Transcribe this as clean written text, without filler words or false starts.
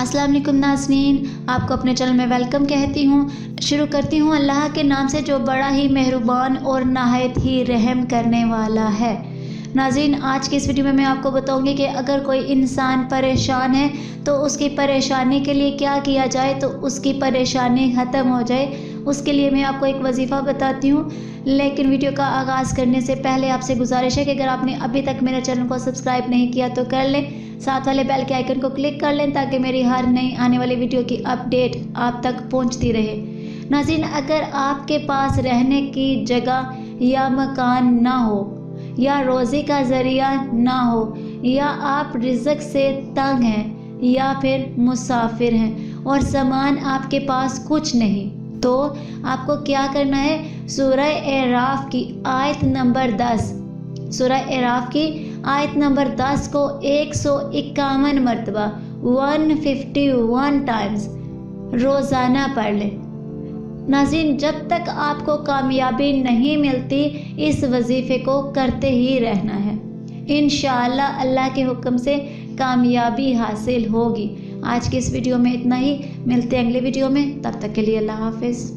अस्सलाम वालेकुम नाज़रीन, आपको अपने चैनल में वेलकम कहती हूँ। शुरू करती हूँ अल्लाह के नाम से जो बड़ा ही मेहरबान और नहायत ही रहम करने वाला है। नाज़रीन, आज की इस वीडियो में मैं आपको बताऊंगी कि अगर कोई इंसान परेशान है तो उसकी परेशानी के लिए क्या किया जाए तो उसकी परेशानी ख़त्म हो जाए। उसके लिए मैं आपको एक वजीफ़ा बताती हूँ। लेकिन वीडियो का आगाज़ करने से पहले आपसे गुजारिश है कि अगर आपने अभी तक मेरे चैनल को सब्सक्राइब नहीं किया तो कर लें, साथ वाले बेल के आइकन को क्लिक कर लें ताकि मेरी हर नई आने वाली वीडियो की अपडेट आप तक पहुंचती रहे। नाज़रीन, अगर आपके पास रहने की जगह या मकान ना हो या रोज़ी का ज़रिया ना हो या आप रिज़्क़ से तंग हैं या फिर मुसाफिर हैं और सामान आपके पास कुछ नहीं, तो आपको क्या करना है, सूरह एराफ की आयत नंबर 10, सूरह एराफ की आयत नंबर 10 को 151 मरतबा 151 टाइम्स रोज़ाना पढ़ लें। नाज़रीन, जब तक आपको कामयाबी नहीं मिलती इस वजीफ़े को करते ही रहना है। इंशाअल्लाह अल्लाह के हुक्म से कामयाबी हासिल होगी। आज की इस वीडियो में इतना ही, मिलते हैं अगले वीडियो में, तब तक के लिए अल्लाह हाफ़िज़।